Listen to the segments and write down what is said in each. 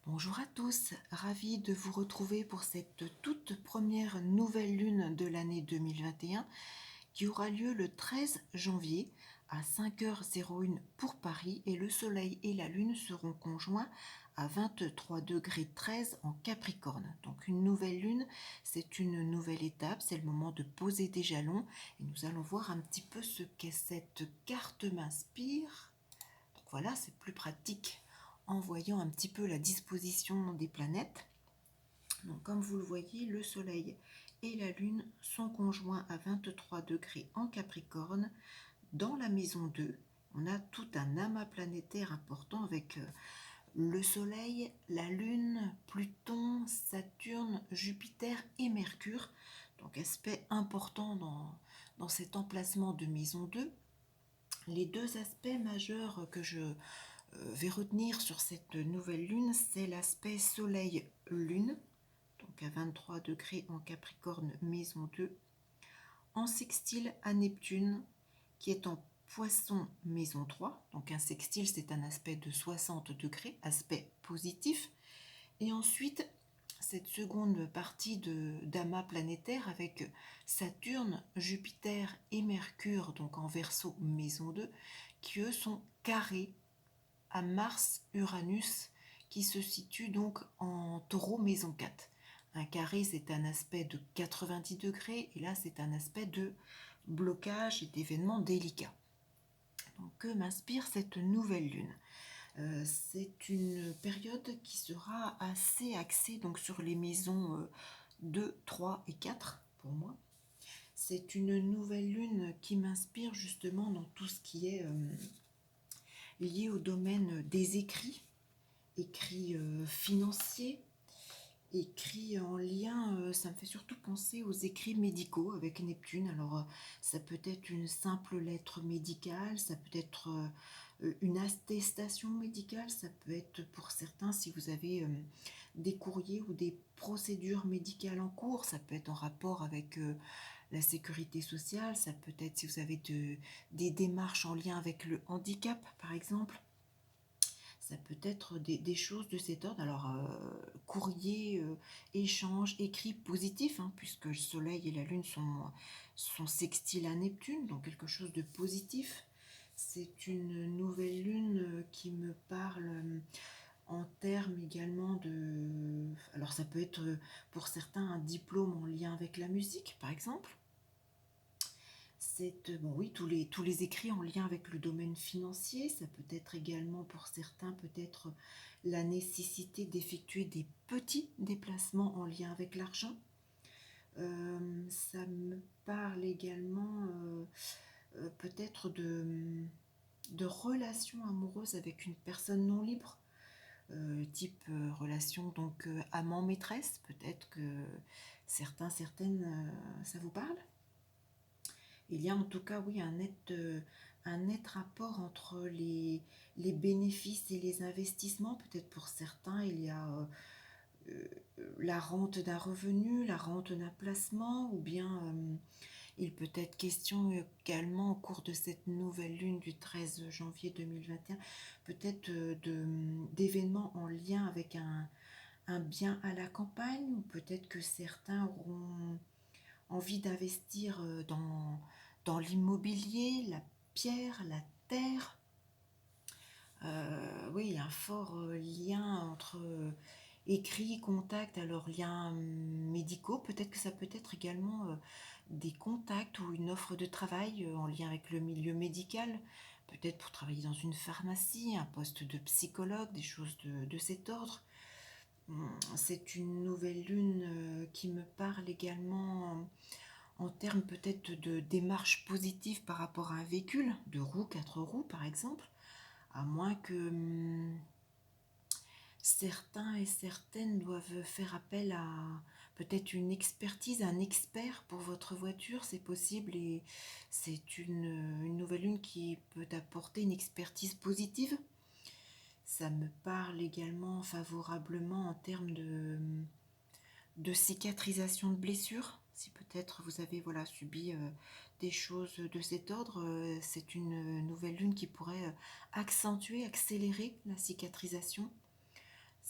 Bonjour à tous, ravi de vous retrouver pour cette toute première nouvelle lune de l'année 2021 qui aura lieu le 13 janvier à 5h01 pour Paris et le soleil et la lune seront conjoints à 23 degrés 13 en Capricorne. Donc une nouvelle lune, c'est une nouvelle étape, c'est le moment de poser des jalons et nous allons voir un petit peu ce qu'est cette carte m'inspire. Donc voilà, c'est plus pratique en voyant un petit peu la disposition des planètes. Donc comme vous le voyez, le Soleil et la Lune sont conjoints à 23 degrés en Capricorne dans la maison 2. On a tout un amas planétaire important avec le Soleil, la Lune, Pluton, Saturne, Jupiter et Mercure. Donc aspect important dans cet emplacement de maison 2. Les deux aspects majeurs que je vais retenir sur cette nouvelle lune, c'est l'aspect Soleil-Lune, donc à 23 degrés en Capricorne, maison 2, en sextile à Neptune, qui est en Poisson, maison 3. Donc un sextile, c'est un aspect de 60 degrés, aspect positif. Et ensuite, cette seconde partie d'amas planétaire avec Saturne, Jupiter et Mercure, donc en Verseau, maison 2, qui eux sont carrés à Mars-Uranus, qui se situe donc en Taureau, maison 4. Un carré, c'est un aspect de 90 degrés, et là, c'est un aspect de blocage et d'événements délicats. Donc, que m'inspire cette nouvelle lune? C'est une période qui sera assez axée donc, sur les maisons 2, 3 et 4 pour moi. C'est une nouvelle lune qui m'inspire justement dans tout ce qui est lié au domaine des écrits financiers, écrits en lien, ça me fait surtout penser aux écrits médicaux avec Neptune. Alors ça peut être une simple lettre médicale, ça peut être une attestation médicale, ça peut être pour certains si vous avez des courriers ou des procédures médicales en cours, ça peut être en rapport avec la sécurité sociale, ça peut être si vous avez des démarches en lien avec le handicap par exemple. Ça peut être des choses de cet ordre. Alors, courrier, échange, écrit positif, hein, puisque le Soleil et la Lune sont sextiles à Neptune, donc quelque chose de positif. C'est une nouvelle lune qui me parle en termes également de... Alors ça peut être pour certains un diplôme en lien avec la musique, par exemple. Bon, oui, tous les écrits en lien avec le domaine financier, ça peut être également pour certains peut-être la nécessité d'effectuer des petits déplacements en lien avec l'argent. Ça me parle également peut-être de relations amoureuses avec une personne non libre, type relation donc amant-maîtresse, peut-être que certaines, ça vous parle. Il y a en tout cas, oui, un net rapport entre les bénéfices et les investissements. Peut-être pour certains, il y a la rente d'un revenu, la rente d'un placement, ou bien il peut être question également au cours de cette nouvelle lune du 13 janvier 2021, peut-être d'événements en lien avec un bien à la campagne, ou peut-être que certains auront envie d'investir dans l'immobilier, la pierre, la terre. Oui, il y a un fort lien entre écrit, contact, alors liens médicaux. Peut-être que ça peut être également des contacts ou une offre de travail en lien avec le milieu médical. Peut-être pour travailler dans une pharmacie, un poste de psychologue, des choses de cet ordre. C'est une nouvelle lune qui me parle également en termes peut-être de démarche positive par rapport à un véhicule, de roues, 4 roues par exemple, à moins que certains et certaines doivent faire appel à peut-être une expertise, un expert pour votre voiture, c'est possible, et c'est une nouvelle lune qui peut apporter une expertise positive. Ça me parle également favorablement en termes de cicatrisation de blessures. Si peut-être vous avez subi des choses de cet ordre, c'est une nouvelle lune qui pourrait accentuer, accélérer la cicatrisation.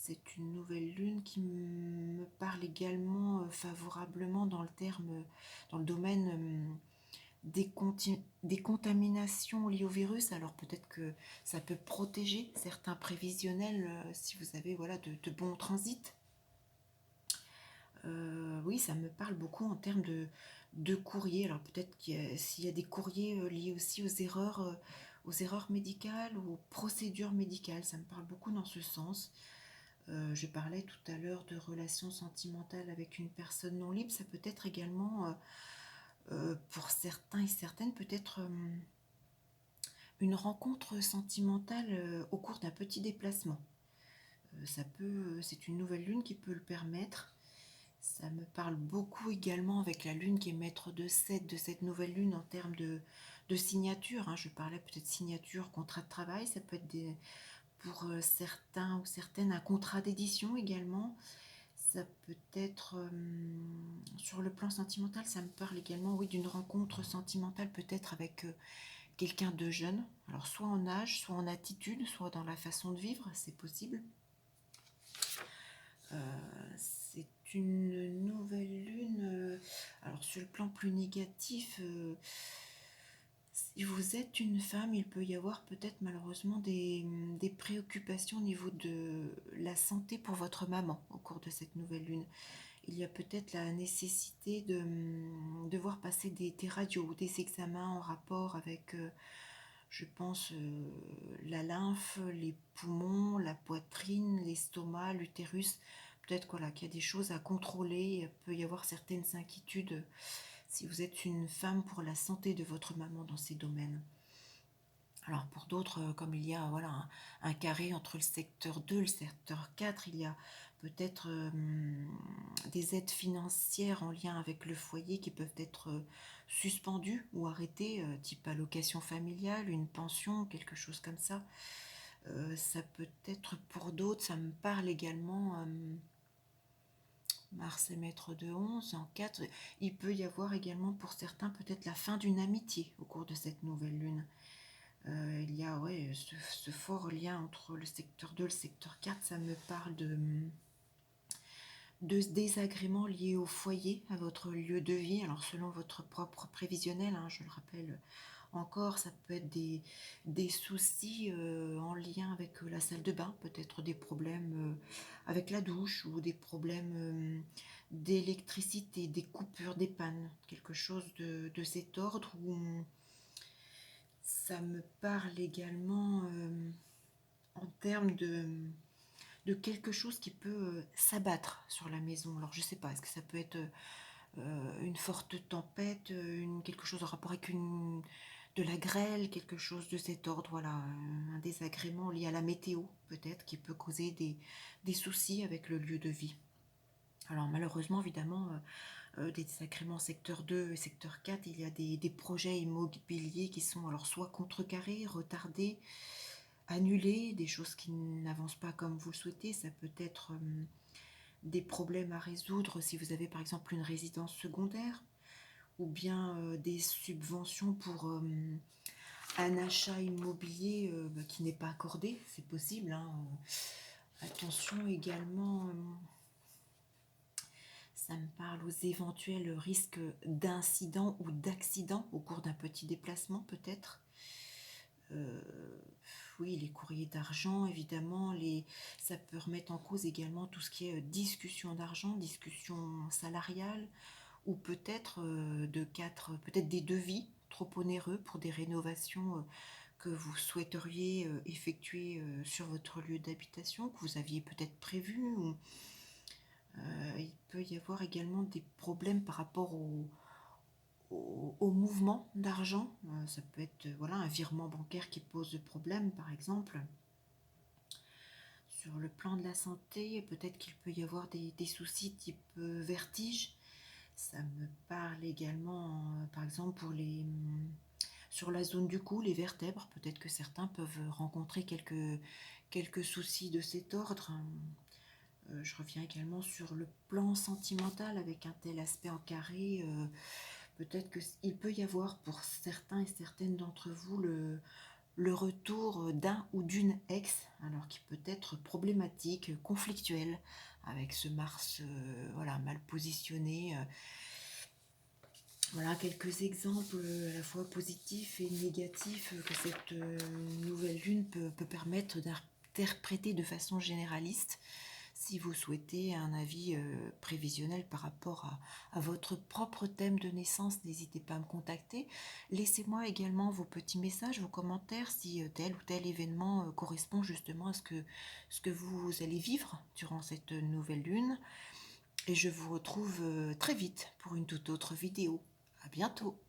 C'est une nouvelle lune qui me parle également favorablement dans le domaine des contaminations liées au virus. Alors peut-être que ça peut protéger certains prévisionnels si vous avez voilà, de bons transits. Oui, ça me parle beaucoup en termes de courrier. Alors peut-être s'il y a des courriers liés aussi aux erreurs médicales ou aux procédures médicales. Ça me parle beaucoup dans ce sens. Je parlais tout à l'heure de relations sentimentales avec une personne non libre. Ça peut être également, pour certains et certaines, peut-être une rencontre sentimentale au cours d'un petit déplacement. C'est une nouvelle lune qui peut le permettre. Ça me parle beaucoup également avec la lune qui est maître de cette nouvelle lune en termes de signature. Hein. Je parlais peut-être signature, contrat de travail. Ça peut être pour certains ou certaines un contrat d'édition également. Ça peut être sur le plan sentimental, ça me parle également, oui, d'une rencontre sentimentale peut-être avec quelqu'un de jeune. Alors soit en âge, soit en attitude, soit dans la façon de vivre, c'est possible. C'est une nouvelle lune. Alors sur le plan plus négatif, si vous êtes une femme, il peut y avoir peut-être malheureusement des préoccupations au niveau de la santé pour votre maman au cours de cette nouvelle lune. Il y a peut-être la nécessité de devoir passer des radios ou des examens en rapport avec, je pense, la lymphe, les poumons, la poitrine, l'estomac, l'utérus. Peut-être voilà, qu'il y a des choses à contrôler. Il peut y avoir certaines inquiétudes si vous êtes une femme pour la santé de votre maman dans ces domaines. Alors pour d'autres, comme il y a voilà, un carré entre le secteur 2 et le secteur 4, il y a peut-être des aides financières en lien avec le foyer qui peuvent être suspendues ou arrêtées, type allocation familiale, une pension, quelque chose comme ça. Ça peut être pour d'autres, ça me parle également, Mars est maître de 11 en 4. Il peut y avoir également pour certains peut-être la fin d'une amitié au cours de cette nouvelle lune. Il y a ouais, ce fort lien entre le secteur 2 et le secteur 4, ça me parle de désagréments liés au foyer, à votre lieu de vie. Alors selon votre propre prévisionnel, hein, je le rappelle encore, ça peut être des soucis en lien avec la salle de bain, peut-être des problèmes avec la douche ou des problèmes d'électricité, des coupures, des pannes, quelque chose de cet ordre où ça me parle également en termes de quelque chose qui peut s'abattre sur la maison. Alors je sais pas, est-ce que ça peut être une forte tempête, quelque chose en rapport avec de la grêle, quelque chose de cet ordre, voilà, un désagrément lié à la météo peut-être qui peut causer des soucis avec le lieu de vie. Alors malheureusement, évidemment, des désagréments secteur 2 et secteur 4, il y a des projets immobiliers qui sont alors soit contrecarrés, retardés, annulés, des choses qui n'avancent pas comme vous le souhaitez. Ça peut être des problèmes à résoudre si vous avez par exemple une résidence secondaire ou bien des subventions pour un achat immobilier qui n'est pas accordé, c'est possible. Hein. Attention également, ça me parle aux éventuels risques d'incidents ou d'accidents au cours d'un petit déplacement peut-être. Euh, oui, les courriers d'argent, évidemment, ça peut remettre en cause également tout ce qui est discussion d'argent, discussion salariale, ou peut-être peut-être des devis trop onéreux pour des rénovations que vous souhaiteriez effectuer sur votre lieu d'habitation, que vous aviez peut-être prévu. Il peut y avoir également des problèmes par rapport au mouvement d'argent. Ça peut être voilà, un virement bancaire qui pose problème, par exemple. Sur le plan de la santé, peut-être qu'il peut y avoir des soucis type vertige. Ça me parle également, par exemple, sur la zone du cou, les vertèbres. Peut-être que certains peuvent rencontrer quelques soucis de cet ordre. Je reviens également sur le plan sentimental avec un tel aspect en carré. Peut-être qu'il peut y avoir pour certains et certaines d'entre vous le retour d'un ou d'une ex, alors qui peut être problématique, conflictuel, avec ce Mars voilà, mal positionné. Voilà quelques exemples à la fois positifs et négatifs que cette nouvelle lune peut permettre d'interpréter de façon généraliste. Si vous souhaitez un avis prévisionnel par rapport à votre propre thème de naissance, n'hésitez pas à me contacter. Laissez-moi également vos petits messages, vos commentaires si tel ou tel événement correspond justement à ce que vous allez vivre durant cette nouvelle lune. Et je vous retrouve très vite pour une toute autre vidéo. À bientôt!